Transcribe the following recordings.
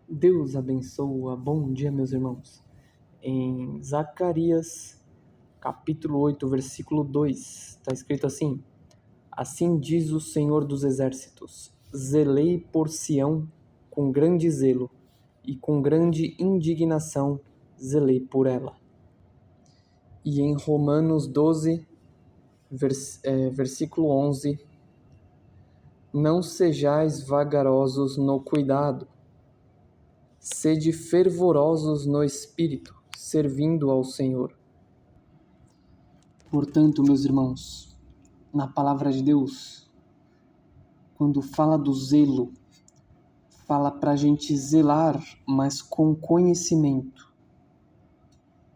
Deus abençoa. Bom dia, meus irmãos. Em Zacarias, capítulo 8, versículo 2, está escrito assim: Assim diz o Senhor dos Exércitos: Zelei por Sião com grande zelo, e com grande indignação zelei por ela. E em Romanos 12, versículo 11: Não sejais vagarosos no cuidado, sede fervorosos no espírito, servindo ao Senhor. Portanto, meus irmãos, na palavra de Deus, quando fala do zelo, fala para a gente zelar, mas com conhecimento,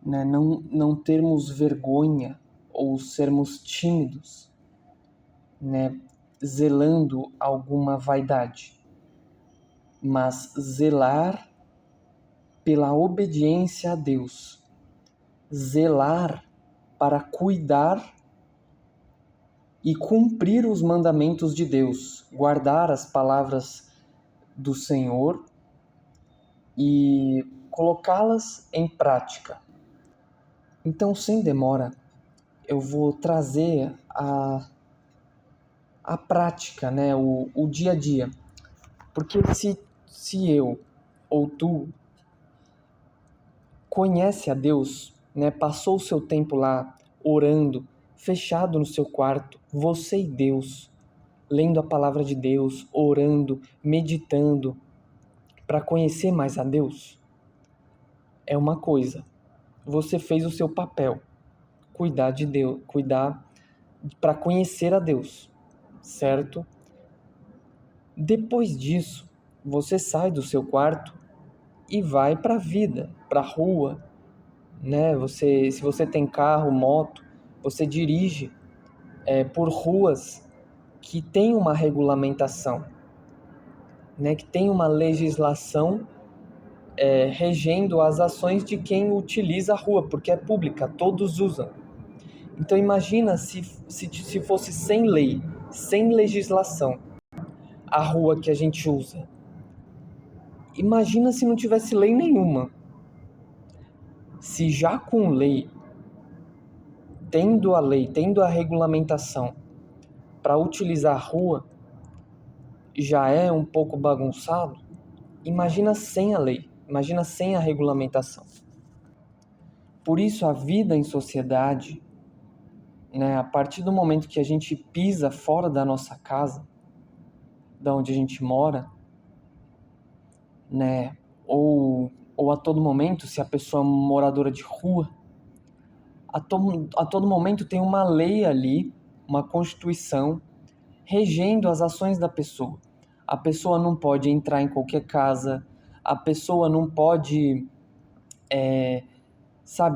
né? Não termos vergonha ou sermos tímidos, né? Zelando alguma vaidade, mas zelar pela obediência a Deus, zelar para cuidar e cumprir os mandamentos de Deus, guardar as palavras do Senhor e colocá-las em prática. Então, sem demora, eu vou trazer a prática, né? o dia a dia. Porque se eu ou tu conhece a Deus, né? Passou o seu tempo lá orando, fechado no seu quarto, você e Deus, lendo a palavra de Deus, orando, meditando, para conhecer mais a Deus, é uma coisa. Você fez o seu papel, cuidar de Deus, cuidar para conhecer a Deus, certo? Depois disso, você sai do seu quarto e vai para a vida, para a rua, né? Se você tem carro, moto, você dirige por ruas que tem uma regulamentação, né? Que tem uma legislação regendo as ações de quem utiliza a rua, porque é pública, todos usam. Então imagina se fosse sem lei, sem legislação, a rua que a gente usa. Imagina se não tivesse lei nenhuma. Se já com lei, tendo a regulamentação para utilizar a rua, já é um pouco bagunçado, imagina sem a lei, imagina sem a regulamentação. Por isso a vida em sociedade, né, a partir do momento que a gente pisa fora da nossa casa, da onde a gente mora, né, ou a todo momento, se a pessoa é moradora de rua, a todo momento tem uma lei ali, uma constituição, regendo as ações da pessoa. A pessoa não pode entrar em qualquer casa, a pessoa não pode,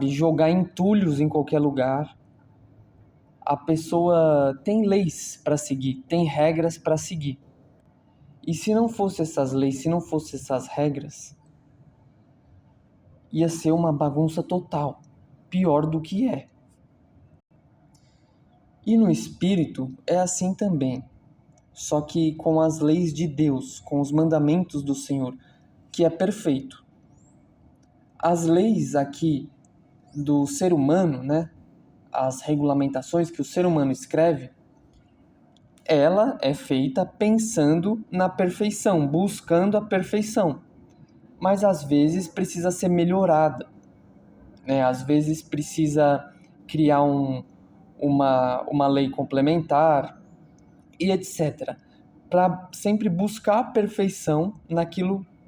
jogar entulhos em qualquer lugar. A pessoa tem leis para seguir, tem regras para seguir. E se não fosse essas leis, se não fosse essas regras, ia ser uma bagunça total, pior do que é. E no espírito é assim também, só que com as leis de Deus, com os mandamentos do Senhor, que é perfeito. As leis aqui do ser humano, né, as regulamentações que o ser humano escreve, ela é feita pensando na perfeição, buscando a perfeição. Mas às vezes precisa ser melhorada, né? Às vezes precisa criar uma lei complementar e etc. Para sempre buscar a perfeição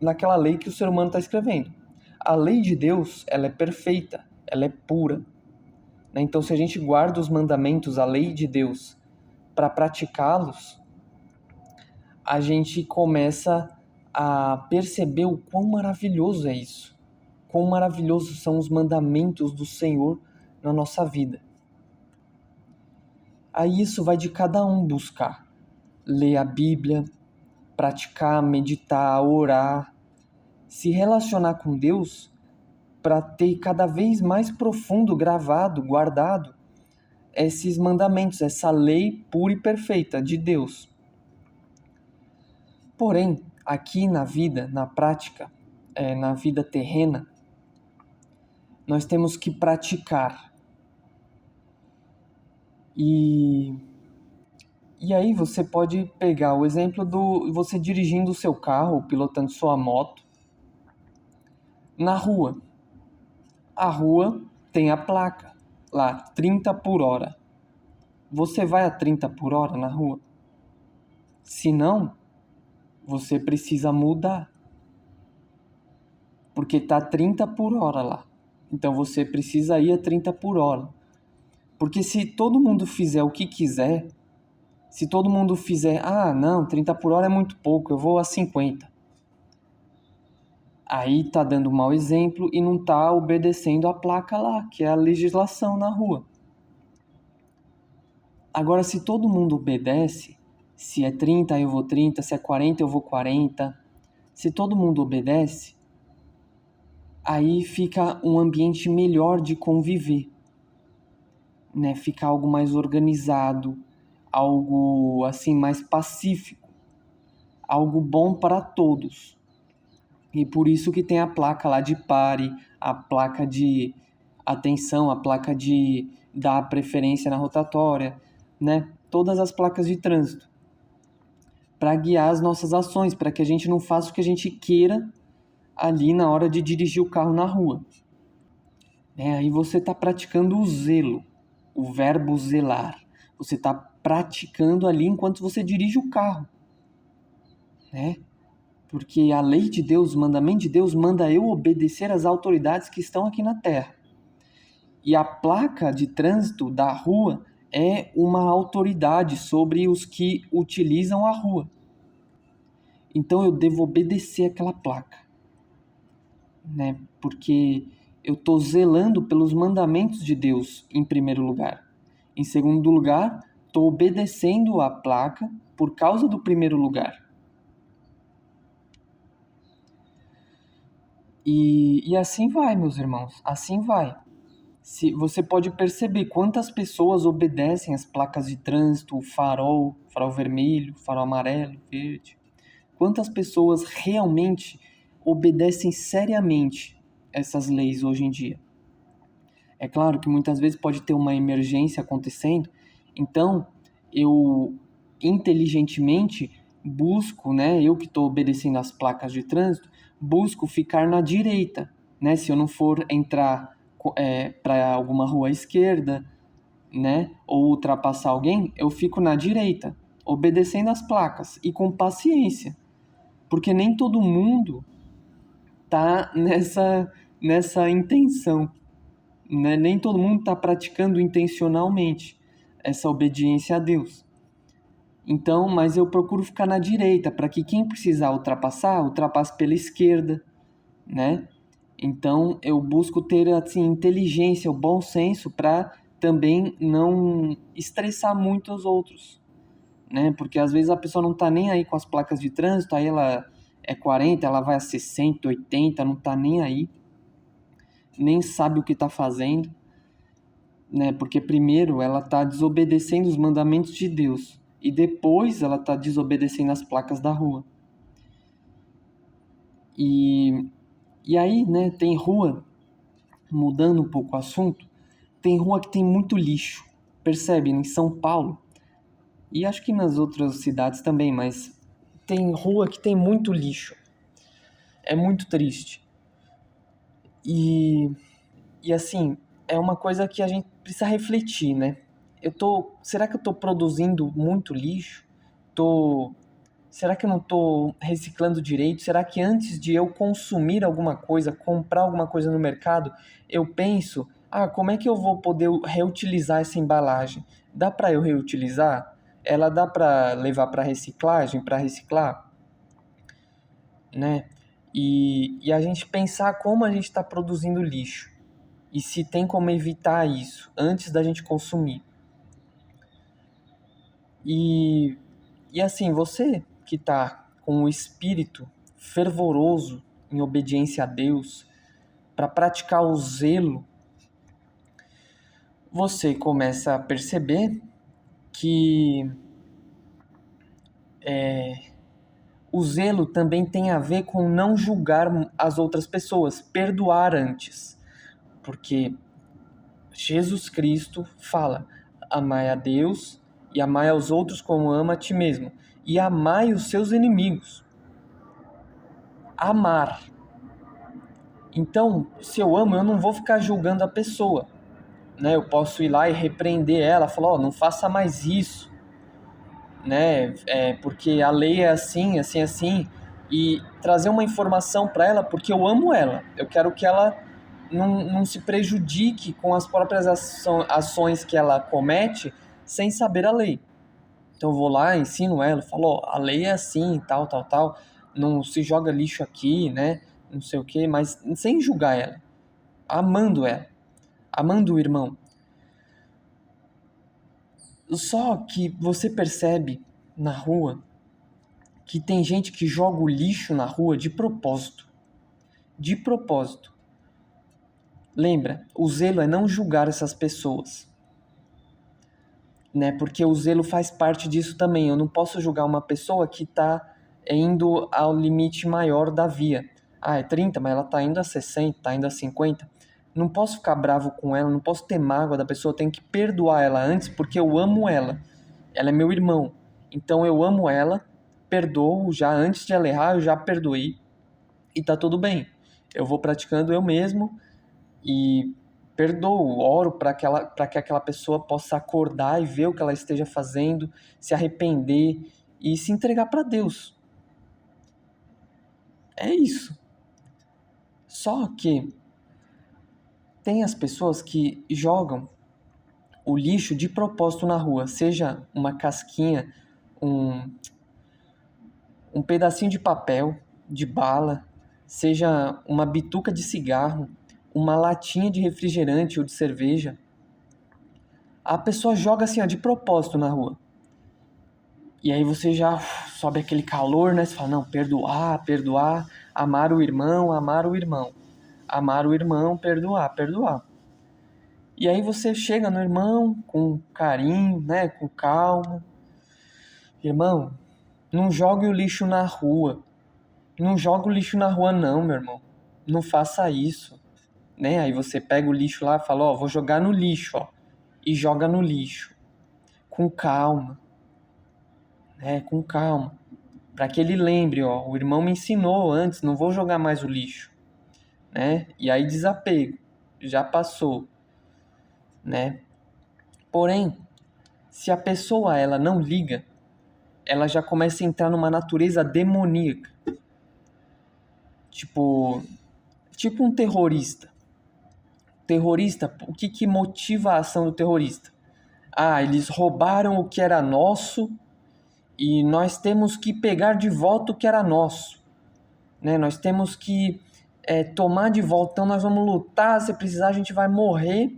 naquela lei que o ser humano está escrevendo. A lei de Deus, ela é perfeita, ela é pura. Então, se a gente guarda os mandamentos, a lei de Deus, para praticá-los, a gente começa a perceber o quão maravilhoso é isso. Quão maravilhosos são os mandamentos do Senhor na nossa vida. Aí isso vai de cada um buscar. Ler a Bíblia, praticar, meditar, orar, se relacionar com Deus para ter cada vez mais profundo, gravado, guardado esses mandamentos, essa lei pura e perfeita de Deus. Porém, aqui na vida, na prática, na vida terrena, nós temos que praticar. E aí você pode pegar o exemplo do você dirigindo o seu carro, pilotando sua moto na rua. A rua tem a placa lá, 30 por hora. Você vai a 30 por hora na rua? Se não, você precisa mudar. Porque tá 30 por hora lá. Então você precisa ir a 30 por hora. Porque se todo mundo fizer o que quiser, se todo mundo fizer, não, 30 por hora é muito pouco, eu vou a 50. Aí tá dando mau exemplo e não tá obedecendo a placa lá, que é a legislação na rua. Agora, se todo mundo obedece, se é 30 eu vou 30, se é 40 eu vou 40, se todo mundo obedece, aí fica um ambiente melhor de conviver, né? Fica algo mais organizado, algo assim mais pacífico, algo bom para todos. E por isso que tem a placa lá de pare, a placa de atenção, a placa de dar preferência na rotatória, né? Todas as placas de trânsito para guiar as nossas ações, para que a gente não faça o que a gente queira ali na hora de dirigir o carro na rua. Aí você está praticando o zelo, o verbo zelar. Você está praticando ali enquanto você dirige o carro, né? Porque a lei de Deus, o mandamento de Deus manda eu obedecer às autoridades que estão aqui na terra. E a placa de trânsito da rua é uma autoridade sobre os que utilizam a rua. Então eu devo obedecer aquela placa, né? Porque eu estou zelando pelos mandamentos de Deus em primeiro lugar. Em segundo lugar, estou obedecendo a placa por causa do primeiro lugar. E assim vai, meus irmãos, assim vai. Se você pode perceber quantas pessoas obedecem às placas de trânsito, o farol vermelho, farol amarelo, verde. Quantas pessoas realmente obedecem seriamente essas leis hoje em dia? É claro que muitas vezes pode ter uma emergência acontecendo, então eu inteligentemente busco, né, eu que estou obedecendo às placas de trânsito, busco ficar na direita, né, se eu não for entrar para alguma rua à esquerda, né, ou ultrapassar alguém, eu fico na direita, obedecendo às placas e com paciência, porque nem todo mundo tá nessa intenção, né? Nem todo mundo está praticando intencionalmente essa obediência a Deus. Então, mas eu procuro ficar na direita, para que quem precisar ultrapassar, ultrapasse pela esquerda, né? Então, eu busco ter assim inteligência, o bom senso para também não estressar muito os outros, né? Porque às vezes a pessoa não está nem aí com as placas de trânsito, aí ela é 40, ela vai a 60, 80, não está nem aí, nem sabe o que está fazendo, né? Porque primeiro ela está desobedecendo os mandamentos de Deus e depois ela está desobedecendo as placas da rua. E aí, né, tem rua, mudando um pouco o assunto, tem rua que tem muito lixo. Percebe? Em São Paulo, e acho que nas outras cidades também, mas tem rua que tem muito lixo. É muito triste. E assim, é uma coisa que a gente precisa refletir, né? Será que eu tô produzindo muito lixo? Será que eu não tô reciclando direito? Será que antes de eu consumir alguma coisa, comprar alguma coisa no mercado, eu penso, como é que eu vou poder reutilizar essa embalagem? Dá para eu reutilizar? Ela dá para levar para reciclagem, para reciclar, né? E a gente pensar como a gente está produzindo lixo e se tem como evitar isso antes da gente consumir. E assim, você que está com o espírito fervoroso em obediência a Deus, para praticar o zelo, você começa a perceber que O zelo também tem a ver com não julgar as outras pessoas, perdoar antes. Porque Jesus Cristo fala: amai a Deus e amai aos outros como ama a ti mesmo. E amai os seus inimigos. Amar. Então, se eu amo, eu não vou ficar julgando a pessoa. Né? Eu posso ir lá e repreender ela, falar: não faça mais isso. Né? Porque a lei é assim, assim, assim. E trazer uma informação para ela, porque eu amo ela. Eu quero que ela não se prejudique com as próprias ações que ela comete sem saber a lei. Então eu vou lá, ensino ela, falo: a lei é assim, tal, tal, tal. Não se joga lixo aqui, né? Não sei o quê, mas sem julgar ela. Amando ela. Amando o irmão. Só que você percebe na rua que tem gente que joga o lixo na rua de propósito. De propósito. Lembra, o zelo é não julgar essas pessoas. Né? Porque o zelo faz parte disso também. Eu não posso julgar uma pessoa que está indo ao limite maior da via. É 30, mas ela está indo a 60, está indo a 50. Não posso ficar bravo com ela, não posso ter mágoa da pessoa, eu tenho que perdoar ela antes, porque eu amo ela. Ela é meu irmão. Então eu amo ela, perdoo já antes de ela errar, eu já perdoei e tá tudo bem. Eu vou praticando eu mesmo e perdoo, oro para que aquela pessoa possa acordar e ver o que ela esteja fazendo, se arrepender e se entregar para Deus. É isso. Só que tem as pessoas que jogam o lixo de propósito na rua, seja uma casquinha, um pedacinho de papel, de bala, seja uma bituca de cigarro, uma latinha de refrigerante ou de cerveja. A pessoa joga assim, de propósito na rua. E aí você já sobe aquele calor, né? Você fala: não, perdoar, perdoar, amar o irmão, amar o irmão. Amar o irmão, perdoar, perdoar. E aí você chega no irmão com carinho, né? Com calma. Irmão, não jogue o lixo na rua. Não joga o lixo na rua não, meu irmão. Não faça isso. Né? Aí você pega o lixo lá e fala: vou jogar no lixo, e joga no lixo. Com calma. Né? Com calma. Para que ele lembre: o irmão me ensinou antes, não vou jogar mais o lixo. Né? E aí desapego. Já passou. Né? Porém, se a pessoa ela não liga, ela já começa a entrar numa natureza demoníaca. Tipo um terrorista. Terrorista, o que motiva a ação do terrorista? Eles roubaram o que era nosso e nós temos que pegar de volta o que era nosso. Né? Nós temos que tomar de volta, então nós vamos lutar, se precisar a gente vai morrer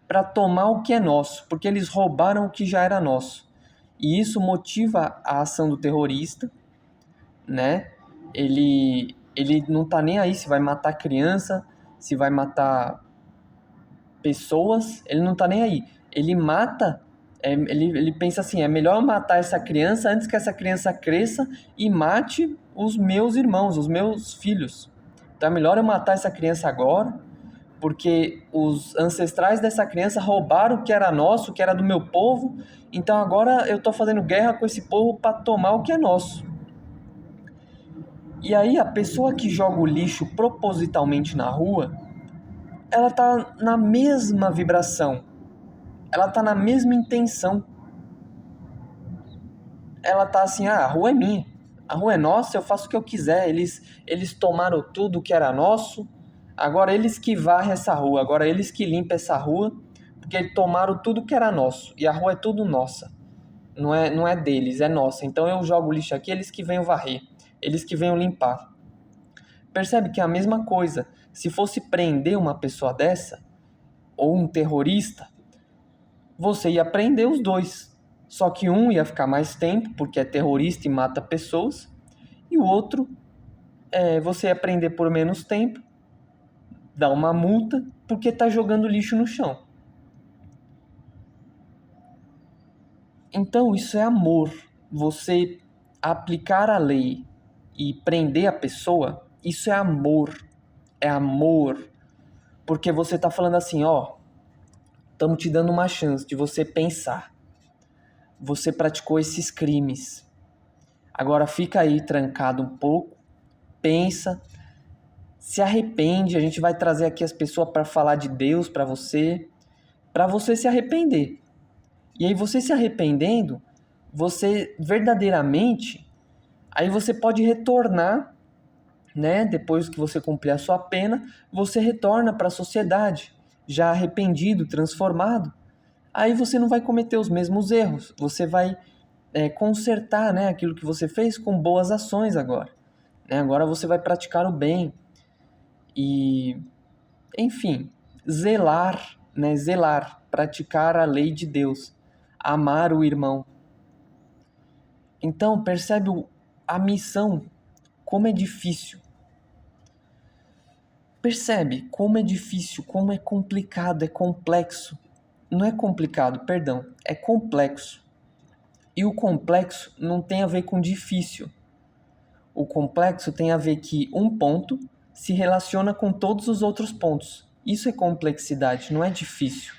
para tomar o que é nosso, porque eles roubaram o que já era nosso. E isso motiva a ação do terrorista, né? Ele não tá nem aí se vai matar criança, se vai matar pessoas, ele não tá nem aí. Ele mata, ele pensa assim: é melhor matar essa criança antes que essa criança cresça e mate os meus irmãos, os meus filhos. Então é melhor eu matar essa criança agora, porque os ancestrais dessa criança roubaram o que era nosso, o que era do meu povo, então agora eu tô fazendo guerra com esse povo para tomar o que é nosso. E aí a pessoa que joga o lixo propositalmente na rua, ela tá na mesma vibração, ela tá na mesma intenção. Ela tá assim: a rua é minha, a rua é nossa, eu faço o que eu quiser, eles tomaram tudo que era nosso, agora eles que varrem essa rua, agora eles que limpam essa rua, porque eles tomaram tudo que era nosso, e a rua é tudo nossa, não é deles, é nossa, então eu jogo o lixo aqui, eles que venham varrer, eles que venham limpar. Percebe que é a mesma coisa. Se fosse prender uma pessoa dessa, ou um terrorista, você ia prender os dois. Só que um ia ficar mais tempo, porque é terrorista e mata pessoas, e o outro, você ia prender por menos tempo, dá uma multa, porque está jogando lixo no chão. Então isso é amor. Você aplicar a lei e prender a pessoa, isso é amor. É amor. Porque você tá falando assim, ó, estamos te dando uma chance de você pensar. Você praticou esses crimes. Agora fica aí trancado um pouco, pensa, se arrepende. A gente vai trazer aqui as pessoas para falar de Deus para você se arrepender. E aí você se arrependendo, você verdadeiramente, aí você pode retornar, né? Depois que você cumprir a sua pena, você retorna para a sociedade, já arrependido, transformado. Aí você não vai cometer os mesmos erros, você vai consertar, né, aquilo que você fez com boas ações agora. Né? Agora você vai praticar o bem e, enfim, zelar, né, zelar, praticar a lei de Deus, amar o irmão. Então, percebe a missão, como é difícil. Percebe como é difícil, como é complicado, é complexo. Não é complicado, perdão, é complexo. E o complexo não tem a ver com difícil. O complexo tem a ver que um ponto se relaciona com todos os outros pontos. Isso é complexidade, não é difícil.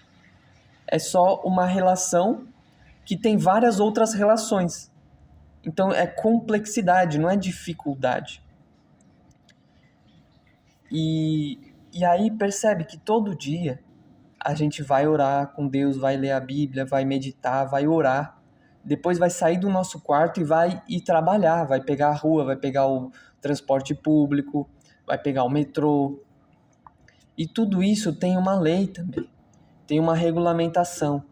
É só uma relação que tem várias outras relações. Então é complexidade, não é dificuldade. E aí percebe que todo dia a gente vai orar com Deus, vai ler a Bíblia, vai meditar, vai orar. Depois vai sair do nosso quarto e vai ir trabalhar, vai pegar a rua, vai pegar o transporte público, vai pegar o metrô. E tudo isso tem uma lei também, tem uma regulamentação.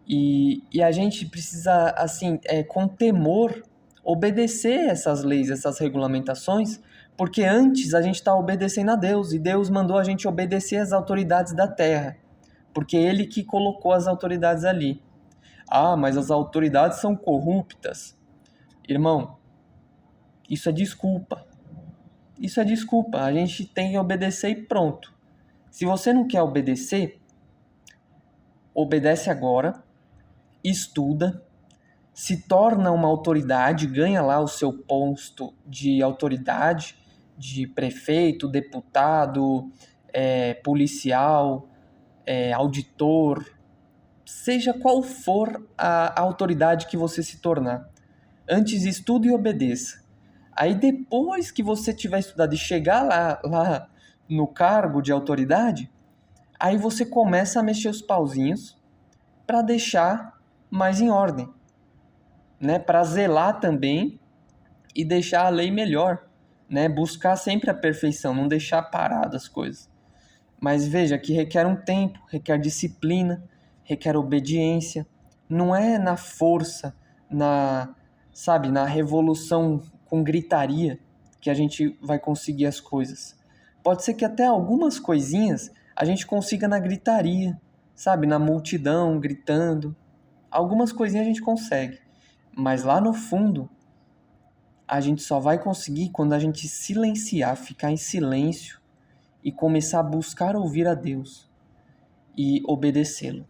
E a gente precisa, assim, com temor, obedecer essas leis, essas regulamentações, porque antes a gente está obedecendo a Deus, e Deus mandou a gente obedecer às autoridades da terra, porque Ele que colocou as autoridades ali. Ah, mas as autoridades são corruptas. Irmão, isso é desculpa. Isso é desculpa. A gente tem que obedecer e pronto. Se você não quer obedecer, obedece agora, estuda, se torna uma autoridade, ganha lá o seu posto de autoridade, de prefeito, deputado, policial, auditor, seja qual for a autoridade que você se tornar. Antes estude e obedeça. Aí depois que você tiver estudado e chegar lá no cargo de autoridade, aí você começa a mexer os pauzinhos para deixar mais em ordem, né? Para zelar também e deixar a lei melhor, né? Buscar sempre a perfeição, não deixar paradas as coisas. Mas veja que requer um tempo, requer disciplina, requer obediência. Não é na força, na revolução com gritaria que a gente vai conseguir as coisas. Pode ser que até algumas coisinhas a gente consiga na gritaria, sabe? Na multidão, gritando. Algumas coisinhas a gente consegue. Mas lá no fundo, a gente só vai conseguir quando a gente silenciar, ficar em silêncio e começar a buscar ouvir a Deus e obedecê-lo.